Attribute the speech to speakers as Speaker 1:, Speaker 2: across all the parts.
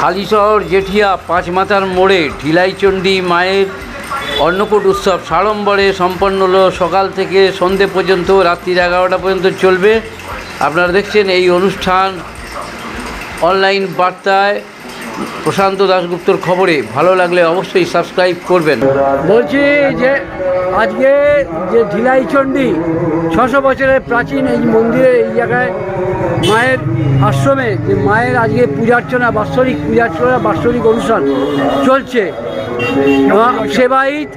Speaker 1: হালিশহর জেঠিয়া পাঁচমাথার মোড়ে ঢিলাইচণ্ডী মায়ের অন্নকূট উৎসব সাড়ম্বরে সম্পন্ন হলো। সকাল থেকে সন্ধে পর্যন্ত, রাত্রি 11টা পর্যন্ত চলবে। আপনারা দেখছেন এই অনুষ্ঠান অনলাইন বার্তায় প্রশান্ত দাশগুপ্তর খবরে। ভালো লাগলে অবশ্যই সাবস্ক্রাইব করবেন। বলছি যে আজকে যে ঢিলাইচণ্ডী 600 বছরের প্রাচীন এই মন্দিরে, এই জায়গায় মায়ের আশ্রমে যে মায়ের আজকে পূজার্চনা, বাৎসরিক পূজার্চনা, বাৎসরিক অনুষ্ঠান চলছে। সেবায়িত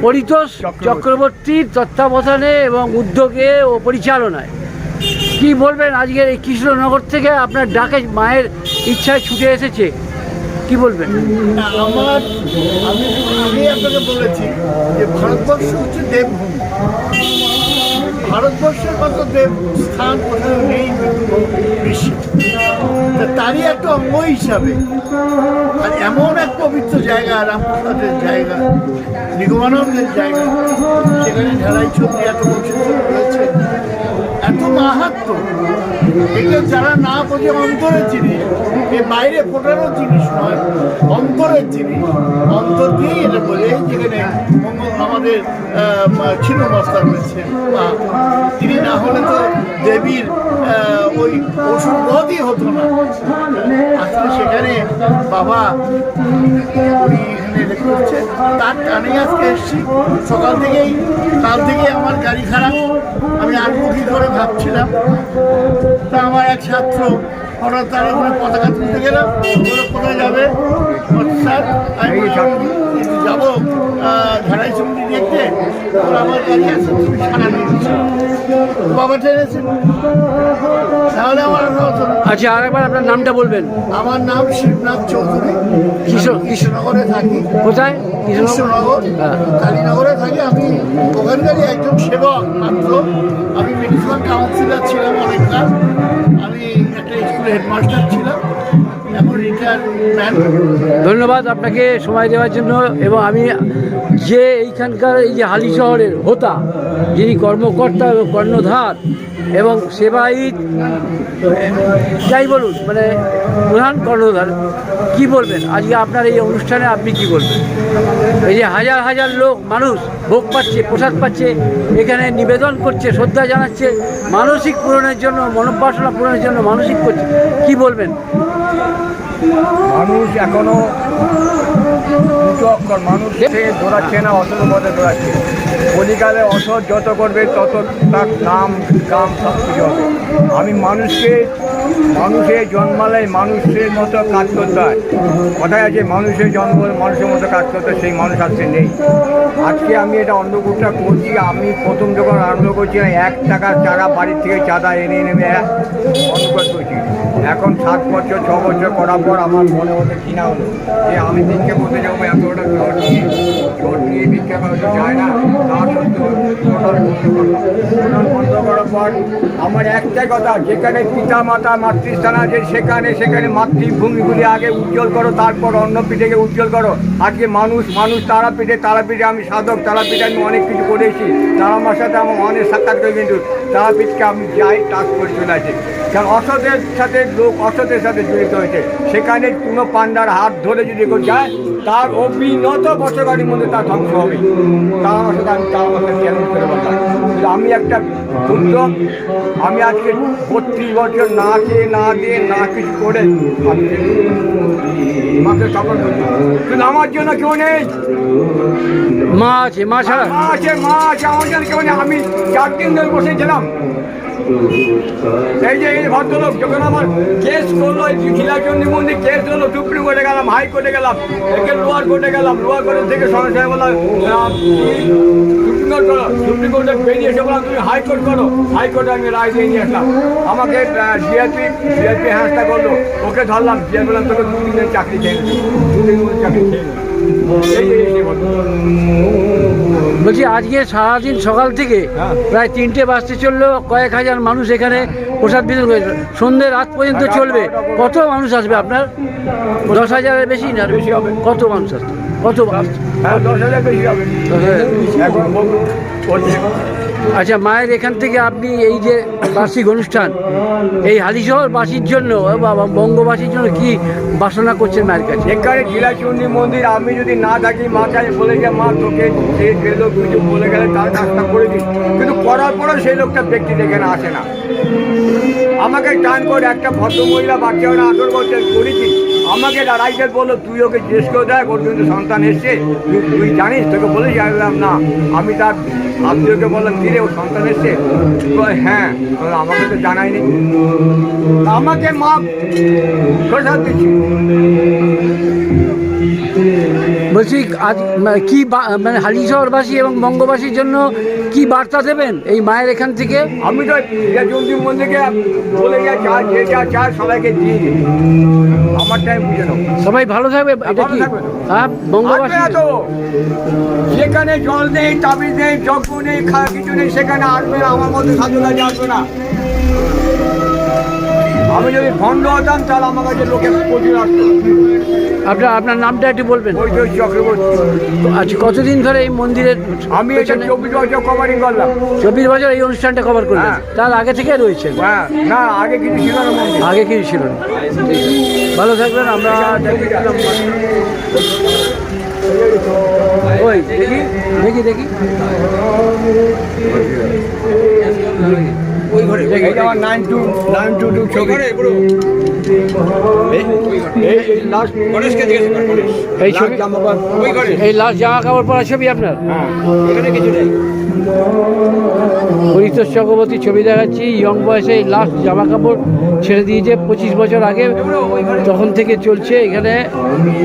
Speaker 1: পরিতোষ চক্রবর্তীর তত্ত্বাবধানে এবং উদ্যোগে ও পরিচালনায়। কি বলবেন, আজকের এই কৃষ্ণনগর থেকে আপনার ডাকে মায়ের ইচ্ছায় ছুটে এসেছে, কি বলবেন?
Speaker 2: আমি আপনাকে বলেছি যে ভারতবর্ষ হচ্ছে দেবভূমি। ভারতবর্ষের মতো দেব স্থান কোথাও নেই বিশ্বে। তারই একটা অঙ্গ হিসাবে আর এমন এক পবিত্র জায়গা, রামপ্রসাদের জায়গা, নিগমানন্দের জায়গা, সেখানে ঢালাইচণ্ডী এত বৈচিত্র্য রয়েছে, এত মাহাত্ম্য। এগুলো যারা না বোঝে অন্তরের জিনিস, এ বাইরে ফোটানোর জিনিস নয়, অন্তরের জিনিস। অন্তর দিয়েই এটা বোঝে। যেখানে আমাদের ছিন্নমস্তা রয়েছে মা, তিনি না হলে তো দেবীর ওই ওষুধ বোধই হতো না। আজকে সেখানে বাবা উনি এখানে করছে, তার টানেই আজকে এসছি। সকাল থেকেই, কাল থেকে আমার গাড়ি খারাপ, আমি আটমুখী করে ভাবছিলাম। তা আমার এক ছাত্র হঠাৎ তার ওখানে পতাকা তুলতে গেলাম, বলে কোথায় যাবে? স্যার আমি যাবো ঢালাইচণ্ডী দেখতে। আমার গাড়ি আছে, তুমি সারা দিচ্ছি। বাবা টেনেছেন, তাহলে আমার
Speaker 1: আচ্ছা, আরেকবার আপনার নামটা বলবেন।
Speaker 2: আমার নাম শিবনাথ চৌধুরী, কৃষ্ণনগরে থাকি।
Speaker 1: কোথায়?
Speaker 2: কৃষ্ণনগর, কালীনগরে থাকি। আমি ওখানকারই একজন সেবক মাত্র। আমি মিউনিসিপাল কাউন্সিলর ছিলাম অনেককাল। আমি একটা স্কুলের হেডমাস্টার ছিলাম, এখন রিটায়ারমেন্ট।
Speaker 1: ধন্যবাদ আপনাকে সময় দেওয়ার জন্য। এবং আমি যে এইখানকার এই যে হালিশহরের হোতা, যিনি কর্মকর্তা এবং কর্ণধার এবং সেবায়িত, যাই বলুন, মানে প্রধান কর্ণধার, কি বলবেন আজকে আপনার এই অনুষ্ঠানে? আপনি কি বলবেন? এই যে হাজার হাজার লোক, মানুষ ভোগ পাচ্ছে, প্রসাদ পাচ্ছে, এখানে নিবেদন করছে, শ্রদ্ধা জানাচ্ছে, মানসিক পূরণের জন্য, মনোবাসনা পূরণের জন্য মানসিক করছে, কি বলবেন?
Speaker 3: মানুষ এখনো দুটো অক্ষর, মানুষ দৌড়াচ্ছে না, অসৎ পথে দৌড়াচ্ছে। কলিকালে অসৎ যত করবে তত তার নাম কাম সব কিছু হবে। আমি মানুষের জন্মালে মানুষের মতো কাজ করতে হয়। কথায় আছে মানুষের জন্ম মানুষের মতো কাজ করতে, সেই মানুষ আজকে নেই। আজকে আমি এটা অন্নকূটটা করছি। আমি প্রথম যখন আরম্ভ করছি 1 টাকার চারা বাড়ির থেকে চাঁদা এনে অন্নকূট করছি। এখন 7 বছর 6 বছর করার পর আমার মনে মধ্যে কিনা হলো যে আমি ভিক্ষা করতে যাবো, এতটা জোর নিয়ে ভিক্ষা করা তো যায় না। তা সত্ত্বেও টোটাল বন্ধ করার পর আমার একটাই কথা, যেখানে পিতা মাতা মাতৃস্থান আছে সেখানে মাতৃভূমিগুলি আগে উজ্জ্বল করো, তারপর অন্নপীঠেকে উজ্জ্বল করো। আজকে মানুষ তারাপীঠে আমি সাধক, তারাপীঠে আমি অনেক কিছু করেছি। তারা আমার সাথে আমার অনেক সাক্ষাৎ করে, কিন্তু তারাপীঠকে আমি যাই টাচ করে চলে আসি। কারণ অসতের সাথে লোক অসতের সাথে জড়িত হয়েছে। সেখানে কোনো পান্ডার হাত ধরে যদি কেউ যায়, তার অবিনত বছরকারির মধ্যে তার ধ্বংস হবে। তার আমার সাথে চ্যালেঞ্জ করে বললাম। আমি একটা পুত্র, আমি আজকে 32 বছর না খেয়ে না দিয়ে না কিছু করে মাকে সফল করছি। কিন্তু আমার জন্য কেউ নেই।
Speaker 1: মা আছে, মা ছাড়া
Speaker 3: মা আছে আমার জন্য কেউ নেই। আমি 4 দিন ধরে বসেছিলাম। এই যে এই ভদ্রলোক যখন আমার কেস করলো, ঢিলাইচণ্ডী মন্দির কেস করলো, সুপ্রিম কোর্টে গেলাম, হাইকোর্টে গেলাম, একে লোয়ার কোর্টে গেলাম, লোয়ার কোর্টের থেকে সঙ্গে সঙ্গে বললাম সুপ্রিম কোর্ট করো, সুপ্রিম কোর্টে বেরিয়ে এসে বললাম তুমি হাইকোর্ট করো, হাইকোর্টে আমি রায় দিয়ে নিয়ে আসলাম। আমাকে সিআরপি হ্যাঁসটা করলো, ওকে ধরলাম, সিআর বললাম তোকে 2 দিনের চাকরি খেয়ে 2 দিনের চাকরি খেয়ে।
Speaker 1: বলছি আজকে সারাদিন সকাল থেকে প্রায় 3টে বাজতে চললো, কয়েক হাজার মানুষ এখানে প্রসাদ বিতরণ করেছে, সন্ধ্যে রাত পর্যন্ত চলবে। কত মানুষ আসবে আপনার? 10,000-এর বেশি না?
Speaker 3: বেশি হবে।
Speaker 1: কত মানুষ আসবে? কত আসছে?
Speaker 3: 10,000 বেশি হবে। এখন
Speaker 1: আচ্ছা, মায়ের এখান থেকে আপনি এই যে বার্ষিক অনুষ্ঠান, এই হালিশহর বাসীর জন্য বা বঙ্গবাসীর জন্য কি বাসনা করছেন মায়ের কাছে?
Speaker 3: এখানে টিলাইচণ্ডী মন্দির আমি যদি না থাকি, মা কাছে বলে যে মা তোকে যে লোক কিছু বলে গেলে তার কাজটা করে দিই, কিন্তু করার পরেও সেই লোকটা ব্যক্তি এখানে আসে না। আমাকে টান করে একটা ভদ্রমহিলা বাচ্চা 18 বছর করেছি, আমাকে রাইটার বললো তুই ওকে জিজ্ঞেস করে দেখ, ওর কিন্তু সন্তান এসছে, তুই জানিস? তোকে বলে জানলাম না। আমি তার আত্মীয়কে বললাম কিরে ওর সন্তান এসছে? হ্যাঁ। আমাকে তো জানায়নি, আমাকে মা প্রসাদ দিচ্ছি।
Speaker 1: বলছি আজ কি মানে হালিশহরবাসী এবং বঙ্গবাসীর জন্য কি বার্তা দেবেন এই মায়ের এখান থেকে?
Speaker 3: আমি তো টিলাইচণ্ডী মন্দিরকে বলে যা চা যে যা চায় সবাইকে দিয়ে দিই, আমার টাইম বুঝে নাও।
Speaker 1: সবাই ভালো থাকবে, এটা কি? হ্যাঁ, বঙ্গবাসী
Speaker 3: তো যেখানে জল নেই, তাবিজ নেই, যজ্ঞ নেই, কিছু নেই, সেখানে আসবে না। আমার মধ্যে সাধু কাজে আসবে না। আমি যদি ভণ্ড হতাম তাহলে আমার কাছে লোকে প্রচুর আসতো।
Speaker 1: আপনার নামটা একটু বলবেন?
Speaker 3: ওই চক্রবর্তী।
Speaker 1: আচ্ছা, কতদিন ধরে এই মন্দিরের?
Speaker 3: আমি এটা 24 বছর কভারিং করলাম।
Speaker 1: 24 বছর এই অনুষ্ঠানটা কভার করলেন?
Speaker 3: হ্যাঁ।
Speaker 1: তার আগে থেকে রয়েছেন?
Speaker 3: হ্যাঁ, না আগে কিছু ছিল না মন্দির।
Speaker 1: আগে কিছু ছিল না। ভালো থাকবেন। আমরা ওই দেখি দেখি দেখি
Speaker 3: ওই ঘরে আমার 922 ছবি।
Speaker 1: এই ছবি, এই লাস্ট জামা কাপড় পরা ছবি আপনার?
Speaker 3: এখানে কিছু নেই।
Speaker 1: পরিতোষ চক্রবর্তীর ছবি দেখাচ্ছি। ইয়ং বয়সে এই লাস্ট জামা কাপড় ছেড়ে দিয়েছে 25 বছর আগে, তখন থেকে চলছে এখানে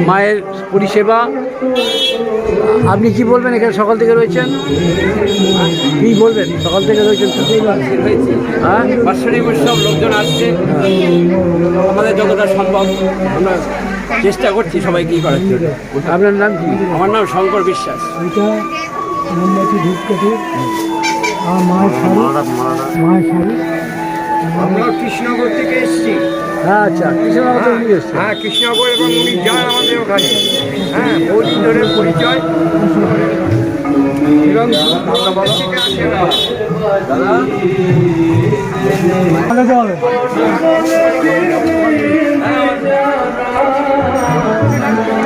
Speaker 1: মায়ের পরিষেবা। আপনি কি বলবেন? এখানে সকাল থেকে রয়েছেন, কি বলবেন? সকাল থেকে রয়েছেন, হ্যাঁ?
Speaker 4: বাৎসরিক উৎসব, লোকজন আসছে, আমাদের যতটা সম্ভব আমরা চেষ্টা করছি সবাইকেই করার জন্য।
Speaker 1: আপনার নাম কি?
Speaker 4: আমার নাম শঙ্কর বিশ্বাস।
Speaker 3: আমরা কৃষ্ণনগর থেকে এসেছি।
Speaker 1: হ্যাঁ, আচ্ছা, কৃষ্ণনগর থেকে নিয়ে এসছেন?
Speaker 3: হ্যাঁ, কৃষ্ণনগর, এবং উনি যান আমাদের ওখানে। হ্যাঁ, বহুদিন ধরে পরিচয়। এবং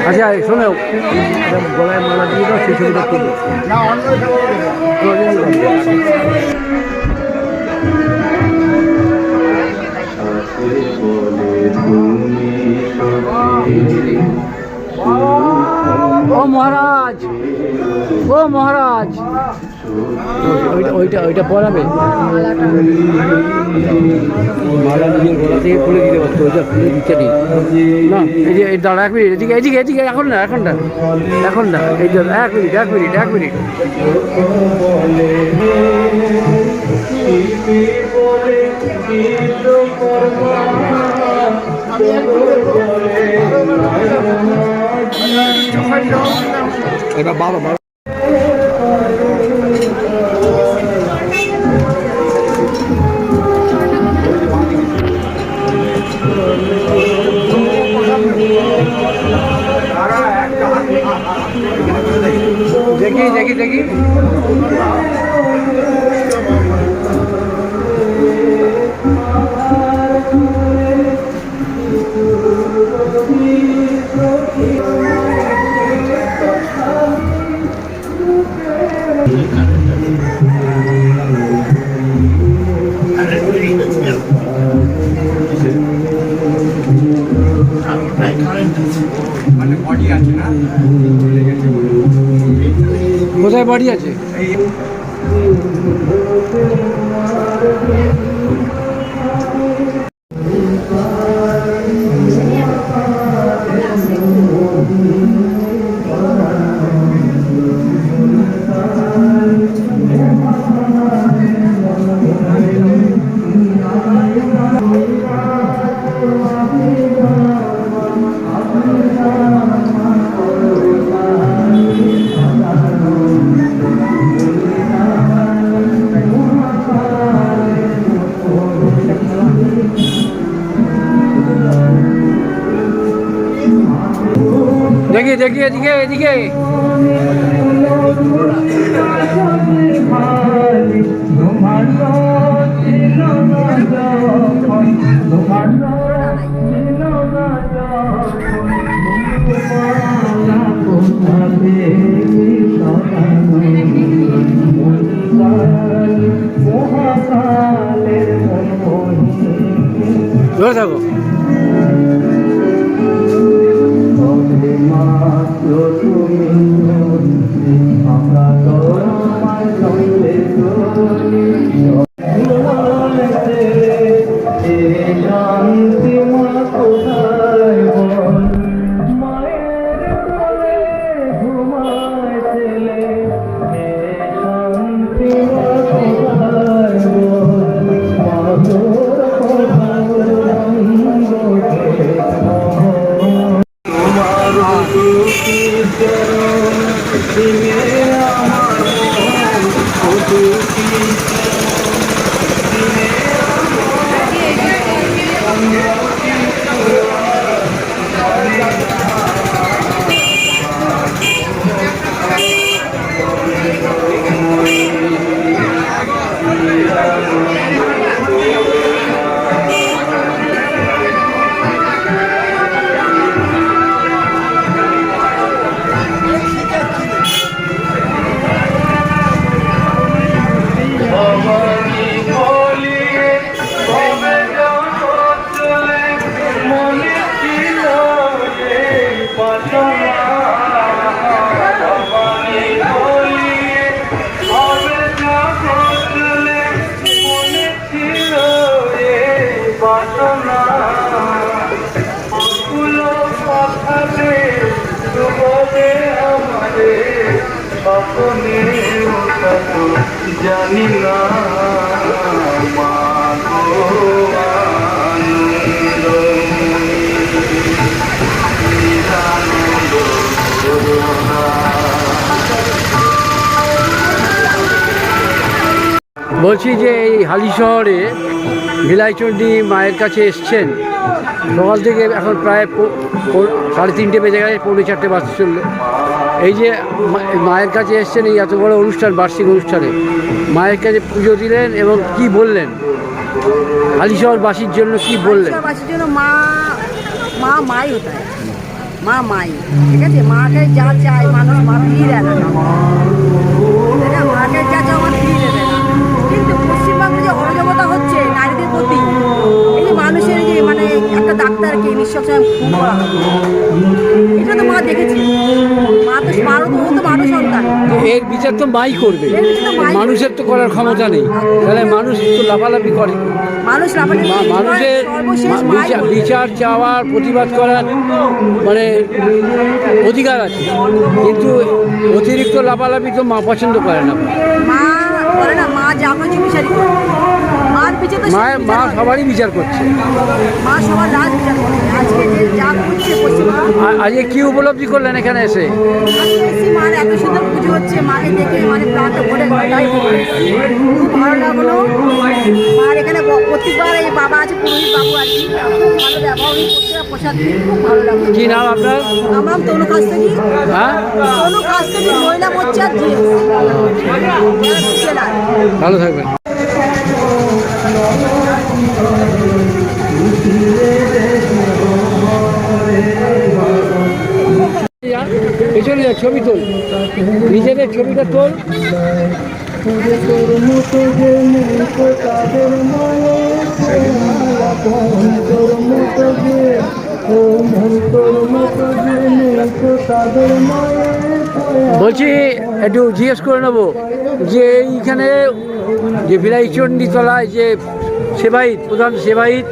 Speaker 1: আচ্ছা, শোনো, গলায় মালা দিয়ে দাও, সেই ছবিটা তুলবো।
Speaker 2: না, অন্য
Speaker 1: ও মহারাজ, ও মহারাজ, ওইটা পরাবে। মালা নিজের গলা থেকে খুলে দিতে পারতো, ওইটা খুলে দিতে নেই না। এই যে দাঁড়া, 1 মিনিট, এদিকে এদিকে এদিকে, এখন না এই জন্য 1 মিনিট।
Speaker 3: এবার বাবা
Speaker 1: দেখি কোথায় বাড়ি আছে? দেখি দেখি এদিকে এদিকে ধরে থাকো।
Speaker 5: জানি না
Speaker 1: বলছি যে এই হালি শহরে ভিলাইচণ্ডী মায়ের কাছে এসছেন সকাল থেকে, এখন প্রায় 3:30 বেজে গেছে, 4:45 বাজতে চললো। এই যে মায়ের কাছে এসছেন, এই এত বড় অনুষ্ঠান, বার্ষিক অনুষ্ঠানে মায়ের কাছে পুজো দিলেন এবং কি বললেন হালিশহরবাসীর জন্য, কি বললেন?
Speaker 6: বাসীর জন্য মা মা মাই হতে হয়, মা মাই, ঠিক আছে? মাকে যা চায় মানুষ মা ফিরিয়ে দেয় না, তাই না? মাকে যা চায় আমার ফিরিয়ে দেবে না। কিন্তু পশ্চিমবঙ্গে যে অরাজকতা হচ্ছে নারীদের প্রতি, এই যে মানুষের যে মানে একটা ডাক্তারকে নিঃসংখ্যায় খুন করা হবে, এটা তো মা দেখেছি। মা তো মারও সন্তান,
Speaker 1: এর বিচার তো মাই করবে, মানুষের তো করার ক্ষমতা নেই। তাহলে মানুষ তো লাফালাফি করে,
Speaker 6: মানুষ
Speaker 1: মানুষের বিচার চাওয়ার, প্রতিবাদ করার মানে অধিকার আছে, কিন্তু অতিরিক্ত লাফালাফি তো মা পছন্দ করে না।
Speaker 6: মা করে না, মা যা কিছু বিচারই করে, মার বিচার তো
Speaker 1: মা সবারই বিচার করছে,
Speaker 6: মা সবার রাজ বিচার করে। আজকে যে যা করছে পশ্চিমবঙ্গ,
Speaker 1: আজকে কি উপলব্ধি করলেন এখানে এসে?
Speaker 6: মার এত সুন্দর পুজো হচ্ছে, মাকে দেখে মানে প্রাণটা ভরে খুব ভালো লাগলো। মার এখানে প্রত্যেকবার এই বাবা আছে, পুরোহিত বাবু আছে, ভালো ব্যবহার করছে, প্রসাদ দিয়ে খুব ভালো লাগলো।
Speaker 1: কি নাম আপনার?
Speaker 6: আমার নাম তনু কাস্তগি।
Speaker 1: হ্যাঁ,
Speaker 6: তনু কাস্তগি, মহিলা মোর্চা জেলার।
Speaker 1: ভালো থাকবেন। পেছনে যা, ছবি তোল, নিজেদের ছবিটা তোল। বলছি একটু জিজ্ঞেস করে নেবো যে এইখানে যে ভিলাইচণ্ডী তলায় যে সেবায়িত, প্রধান সেবায়িত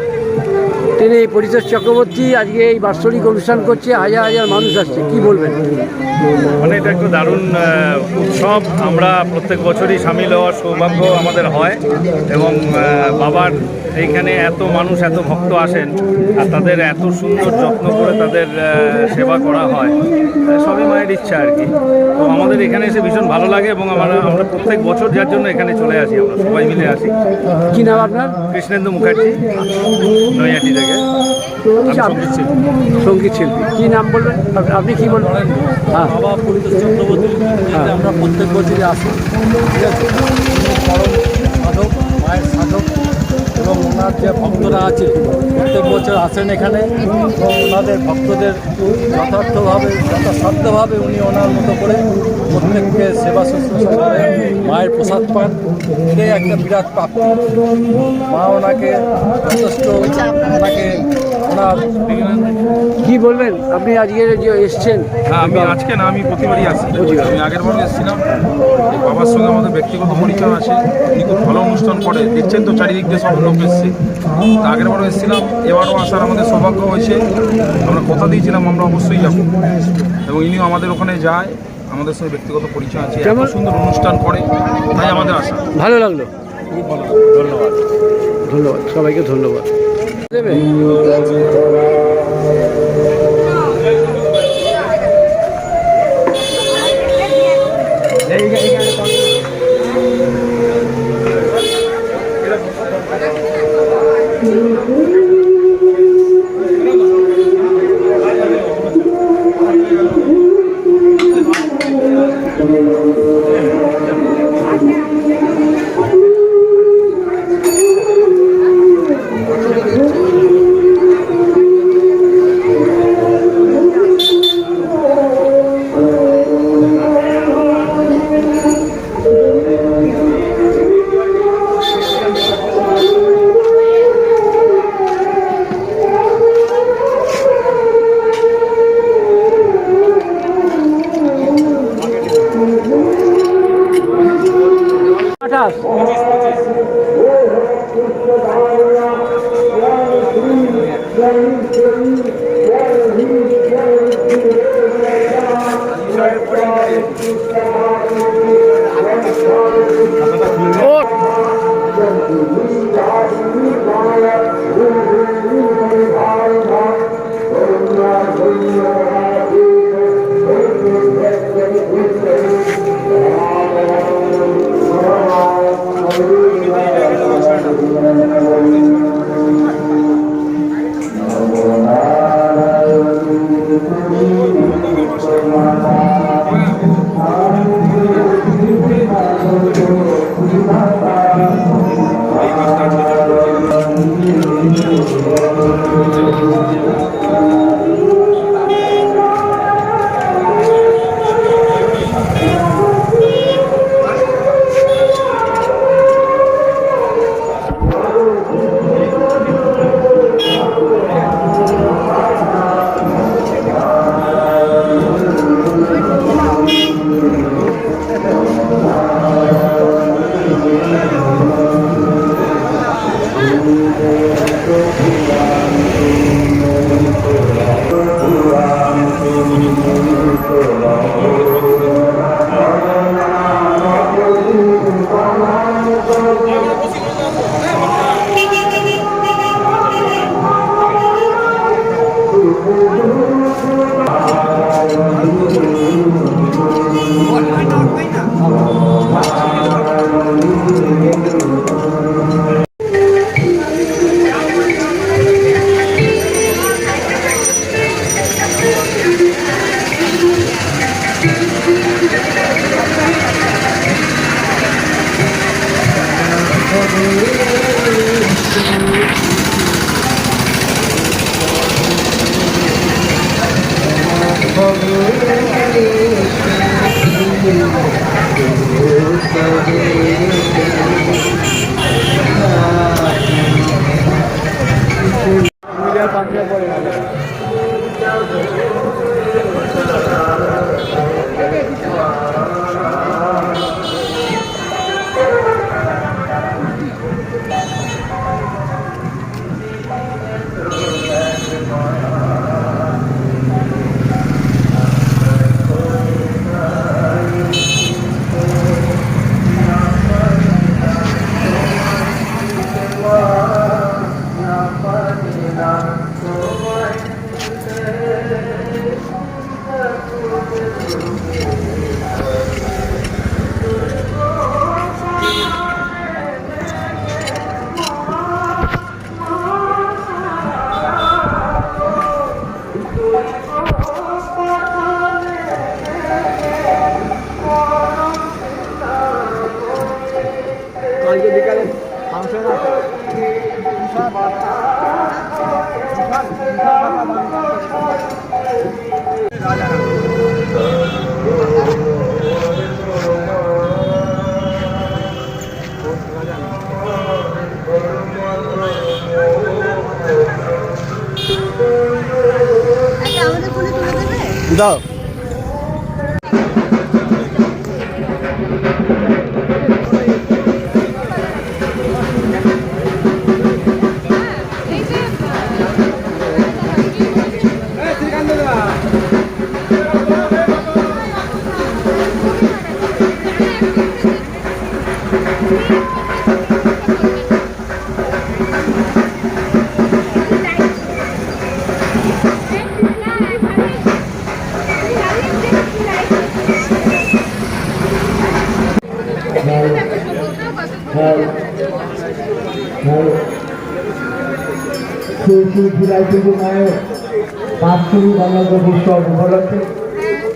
Speaker 1: তিনি পরিতোষ চক্রবর্তী আজকে এই বাৎসরিক অনুষ্ঠান করছে, হাজার হাজার মানুষ আসছে, কি বলবেন?
Speaker 7: মানে এটা একটু দারুণ উৎসব। আমরা প্রত্যেক বছরই সামিল হওয়ার সৌভাগ্য আমাদের হয় এবং বাবার এইখানে এত মানুষ, এত ভক্ত আসেন আর তাদের এত সুন্দর যত্ন করে তাদের সেবা করা হয়, সবই মায়ের ইচ্ছা আর কি। তো আমাদের এখানে এসে ভীষণ ভালো লাগে এবং আমরা প্রত্যেক বছর যার জন্য এখানে চলে আসি, আমরা সবাই মিলে আসি।
Speaker 1: কি নাম আপনার?
Speaker 7: কৃষ্ণেন্দু মুখার্জি, নৈহাটি থেকে। থেকে।
Speaker 4: আচ্ছা,
Speaker 7: সঙ্গীত শিল্পী।
Speaker 4: সঙ্গীত শিল্পী কী নাম বলবেন? আপনি কি বলবেন? হ্যাঁ,
Speaker 8: বাবা পরিতোষ চক্রবর্তী আমরা প্রত্যেক বছরই আসি, ঠিক আছে। তিনি পরম সাধক, মায়ের সাধক, এবং ওনার যে ভক্তরা আছে প্রত্যেক বছর আসেন এখানে, এবং ওনাদের ভক্তদের যথার্থভাবে যথাসাধ্যভাবে উনি ওনার মতো করে প্রত্যেককে সেবা শুশ্রূষা করে মায়ের প্রসাদ পান। এটাই একটা বিরাট প্রাপ্তি। মা ওনাকে যথেষ্ট ওনাকে ওনার
Speaker 4: কি বলবেন? আপনি আজকে যে এসছেন,
Speaker 9: হ্যাঁ, আমি প্রতিবারই আসি। আমি আগের বারও এসেছিলাম। এই বাবার সঙ্গে আমাদের ব্যক্তিগত পরিচয় আছে। উনি খুব ভালো অনুষ্ঠান করে, দেখছেন তো চারিদিক দিয়ে সব লোক এসছে। তা আগের বারও এসেছিলাম, এবারও আসার আমাদের সৌভাগ্য হয়েছে। আমরা কথা দিয়েছিলাম আমরা অবশ্যই যাবো, এবং ইনিও আমাদের ওখানে যায়, আমাদের সঙ্গে ব্যক্তিগত পরিচয় আছে। এত সুন্দর অনুষ্ঠান করে, তাই আমাদের আশা।
Speaker 4: ভালো লাগলো,
Speaker 9: খুব ভালো, ধন্যবাদ।
Speaker 4: ধন্যবাদ, সবাইকে ধন্যবাদ দেবে।
Speaker 5: Namah
Speaker 6: আমাদের ফোনে তুলে দেবে?
Speaker 2: দাও।
Speaker 10: মায়ের বাৎসরিক অন্নদ উৎসব উপলক্ষে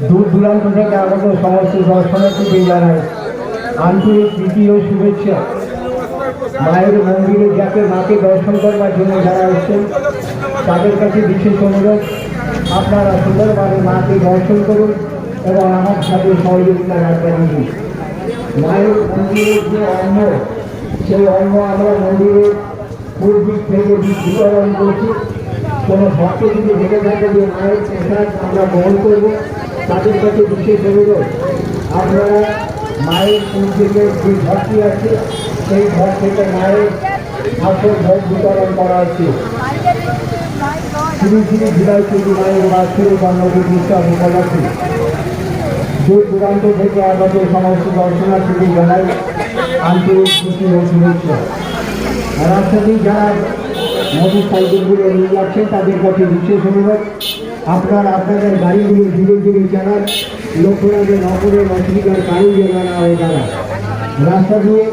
Speaker 10: দূর দূরান্ত থেকে আগত সমস্ত দর্শনার্থীকে জানায় আন্তরিক প্রীতি ও শুভেচ্ছা। মায়ের মন্দিরে যাকে মাকে দর্শন করবার জন্য যারা এসছেন তাদের কাছে বিশেষ অনুরোধ, আপনারা সুন্দরভাবে মাকে দর্শন করুন এবং আমার সাথে সহযোগিতার আড্ডা দিন। মায়ের মন্দিরের যে অন্ন, সেই অন্ন আমরা মন্দিরে পূর্বিক থেকে বিতরণ করছি। কোনো ভক্ত যদি ভেবে থাকে যে মায়ের প্রসাদ আমরা গ্রহণ করব, তাদের কাছে বিশেষ অনুরোধ, আপনারা মায়ের পূর্বিকের যে ঘরটি আছে সেই ঘর থেকে মায়ের আসল ভোগ বিতরণ করা হচ্ছে। শ্রী শ্রী ঝিলাইচন্ডী মায়ের বাৎসরিক অন্নদ উৎসব উপলক্ষে দূর দূরান্ত থেকে আগত সমস্ত দর্শনার্থীকে জানাই আন্তরিক প্রীতি ও শুভেচ্ছা। রাস্তাতেই যারা মোটর সাইকেলগুলো নিয়ে যাচ্ছেন তাদের কাছে বিশেষ অনুরোধ, আপনারা আপনাদের গাড়িগুলো ধীরে ধীরে চালান, লক্ষ্য রাখবেন অপরের অসুবিধার কারণ যেন না হয়ে দাঁড়ায়। রাস্তা দিয়ে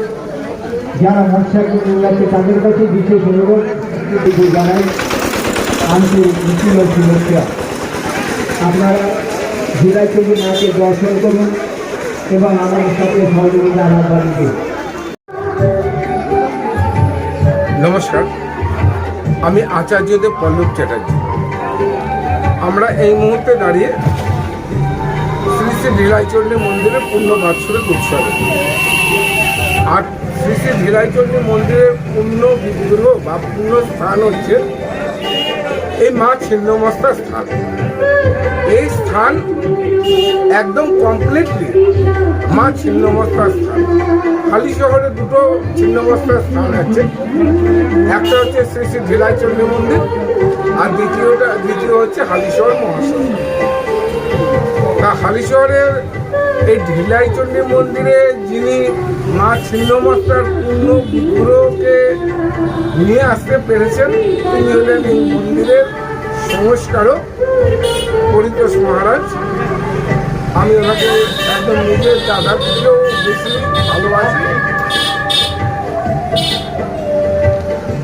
Speaker 10: যারা মোটর সাইকেল নিয়ে যাচ্ছে তাদের কাছে বিশেষ অনুরোধ জানাই আন্তরিক প্রীতি ও শুভেচ্ছা। আপনারা ঝিলাইচন্ডী মাকে দর্শন করুন এবং আমাদের সাথে সহযোগিতা আহ্বান দিন।
Speaker 9: নমস্কার, আমি আচার্যদেব পল্লব চ্যাটার্জি। আমরা এই মুহূর্তে দাঁড়িয়ে শ্রী শ্রী ঢিলাইচন্ডী মন্দিরের পূর্ণ বাৎসরিক উৎসবে। আর শ্রী শ্রী ঢিলাইচন্ডী মন্দিরের পূর্ণ বিগ্রহ বা পূর্ণ স্থান হচ্ছে এই মা ছিন্নমস্তা স্থান। এই স্থান একদম কমপ্লিটলি মা ছিন্নমস্তা স্থান। হালি শহরে দুটো ছিন্নমস্তা স্থান আছে, একটা হচ্ছে শ্রী শ্রী ঢিলাইচন্ডী মন্দির আর দ্বিতীয় হচ্ছে হালিশহর মহাশ্মশান। তা হালিশহরের এই ঢিলাইচন্ডী মন্দিরে যিনি মা ছিন্নমস্তার পূর্ণ বিগ্রহকে নিয়ে আসতে পেরেছেন তিনি হলেন এই মন্দিরের সংস্কারক পরিতোষ মহারাজ। আমি ওনাকে একদম নিজের দাদার থেকেও বেশি ভালোবাসি।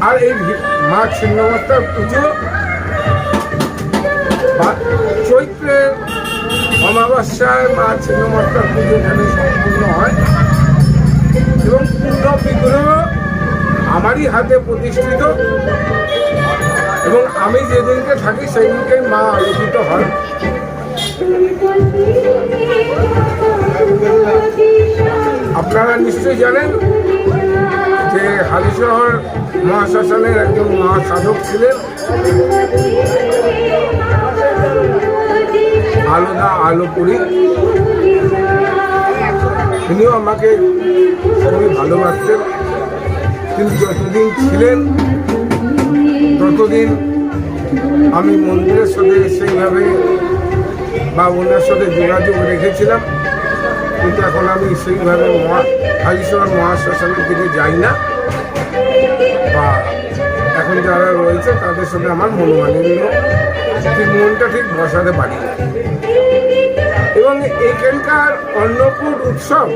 Speaker 9: আর এই মা ছিন্নমস্তার পুজো চৈত্রের অমাবস্যায় মা ছিন্নমস্তার পুজো এখানে সম্পূর্ণ হয় এবং পূর্ণ বিগ্রহ আমারই হাতে প্রতিষ্ঠিত এবং আমি যেদিনকে থাকি সেদিনকে মা আলোকিত হয়। আপনারা নিশ্চয়ই জানেন যে হালিশহর মহাশ্মশানের একজন মহাসাধক ছিলেন আলোদা আলোপুরী। তিনিও আমাকে খুবই ভালোবাসতেন। তিনি যতদিন ছিলেন ততদিন আমি মন্দিরের সাথে সেইভাবে বা ওনার সাথে যোগাযোগ রেখেছিলাম, কিন্তু এখন আমি সেইভাবে হালিশহর মহাশ্মশানের দিকে যাই না বা এখন যারা রয়েছে তাদের সাথে আমার মনোমালিন্য ঠিক মনটা ঠিক বসাতে পারি না। এবং এখানকার অন্নকূট উৎসব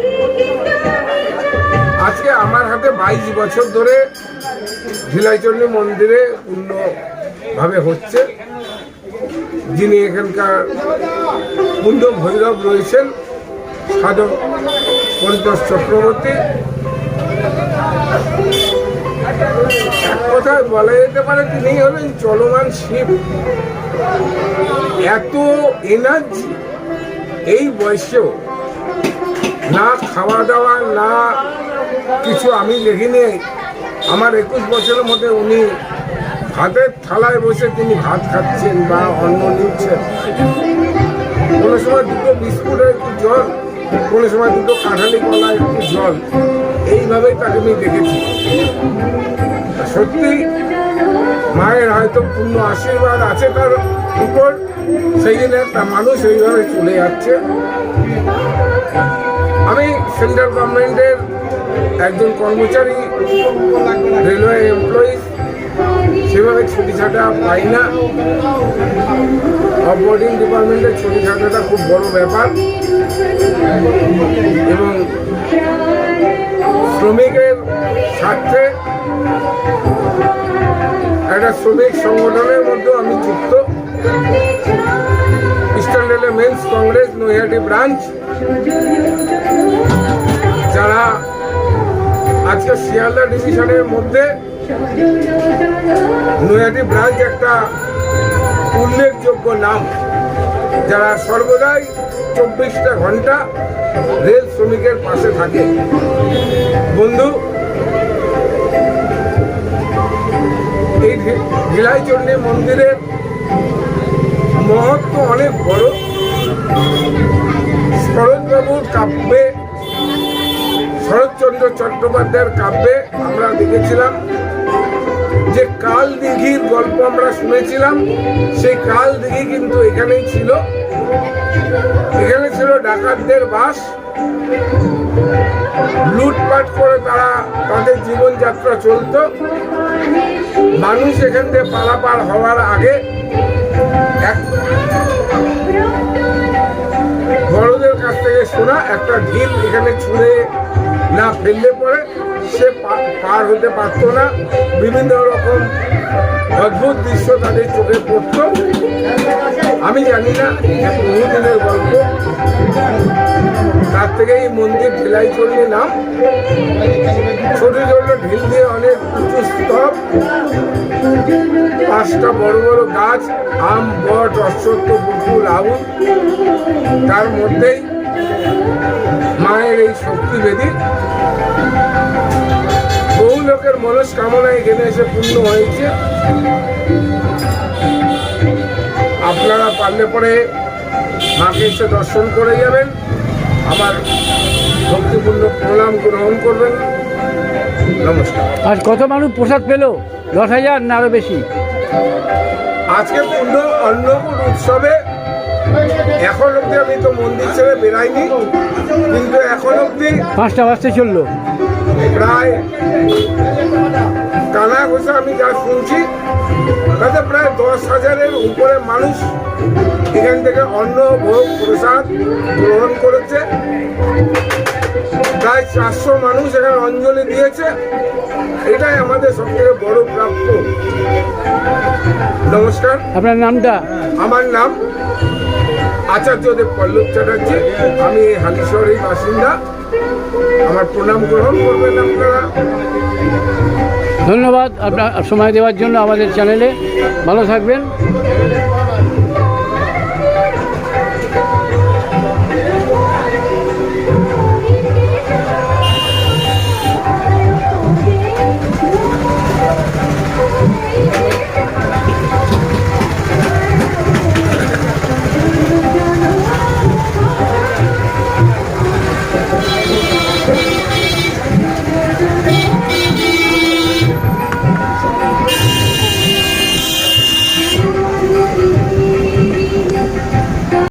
Speaker 9: আজকে আমার হাতে 22 বছর ধরে ঢিলাইচন্ডী মন্দিরে পূর্ণভাবে হচ্ছে। যিনি এখানকার কুণ্ড ভৈরব রয়েছেন সাধক পরিতোষ চক্রবর্তী,
Speaker 3: এক কথায় বলা যেতে পারে তিনি হলেন চলমান শিব। এত এনার্জি এই বয়সেও, না খাওয়া দাওয়া না কিছু আমি দেখিনি। আমার 21 বছরের মধ্যে উনি ভাতের থালায় বসে তিনি ভাত খাচ্ছেন বা অন্ন নিচ্ছেন। কোনো সময় দুটো বিস্কুটের একটু জল, কোনো সময় দুটো কাঁঠালি কলা একটু জল, এইভাবেই তাকে আমি দেখেছি। সত্যি মায়ের হয়তো পূর্ণ আশীর্বাদ আছে তার উপর, সেই জন্য একটা মানুষ এইভাবে চলে যাচ্ছে। আমি সেন্ট্রাল গভর্নমেন্টের একজন কর্মচারী, রেলওয়ে এমপ্লয়ি, সেভাবে ছুটি ছাটা পাই না। অফবোর্ডিং ডিপার্টমেন্টের ছুটি ছাটাটা খুব বড় ব্যাপার, এবং শ্রমিকের স্বার্থে একটা শ্রমিক সংগঠনের মধ্যে আমি যুক্ত। Eastern Railway Men's Congress Naihati branch, যারা আজকে শিয়ালদা ডিভিশনের মধ্যে নৈহাটি ব্রাঞ্চ একটা উল্লেখযোগ্য নাম, যারা সর্বদাই 24টা ঘন্টা রেল শ্রমিকের পাশে থাকে। বন্ধু, এই ঢিলাইচণ্ডী মন্দিরের মহত্ব অনেক বড়। শরৎবাবুর কাব্যে, শরৎচন্দ্র চট্টোপাধ্যায়ের কাব্যে আমরা দেখেছিলাম যে কাল দিঘির গল্প আমরা শুনেছিলাম। সেই কাল দিঘি কিন্তু এখানেই ছিল। এখানে ছিল ডাকাতদের বাস। লুটপাট করে তারা তাদের জীবনযাত্রা চলত। মানুষ এখান থেকে পারাপার হওয়ার আগে এক বড়দের কাছ থেকে শোনা একটা ঢিল এখানে ছুঁড়ে না ফেললে পরে সে পার হতে পারত না। বিভিন্ন রকম অদ্ভুত দৃশ্য তাদের চোখে পড়ত। আমি জানি না বহুদিনের গল্প, তার থেকে এই মন্দির ঢিলাইচণ্ডী নাম। ছোট ছোট ঢিল দিয়ে অনেক উঁচু স্তব, 5টা বড় বড় গাছ, আম, বট, অশ্বত্থ, বকুল, আউল, তার মধ্যেই মায়ের এই শক্তি বেদী। বহু লোকের মনস্কামনা এখানে এসে পূর্ণ হয়েছে। আপনারা পারলে পরে মাকে এসে দর্শন করে যাবেন, আমার ভক্তিপূর্ণ প্রণাম গ্রহণ করবেন। নমস্কার।
Speaker 1: আর কত মানুষ প্রসাদ পেল? 10,000 না আরো বেশি?
Speaker 3: আজকে পূর্ণ অন্নকূট উৎসবে এখন অব্দি, আমি তো মন্দির ছেড়ে বেরাইনি, কিন্তু এখন অব্দি
Speaker 1: 5টা বাজতে চললো
Speaker 3: প্রায় কানা ঘোষা আমি যা শুনছি তাতে প্রায় 10,000-এর উপরে মানুষ এখান থেকে অন্ন ভোগ প্রসাদ গ্রহণ করেছে। প্রায় 400 মানুষ এখানে অঞ্জলি দিয়েছে। এটাই আমাদের সবথেকে বড় প্রাপ্য। নমস্কার।
Speaker 1: আপনার নামটা?
Speaker 3: আমার নাম আচার্যদেব পল্লব চ্যাটার্জি। আমি হালিশহরের বাসিন্দা। আমার প্রণাম গ্রহণ করবেন আপনারা।
Speaker 1: ধন্যবাদ আপনার সময় দেওয়ার জন্য আমাদের চ্যানেলে। ভালো থাকবেন।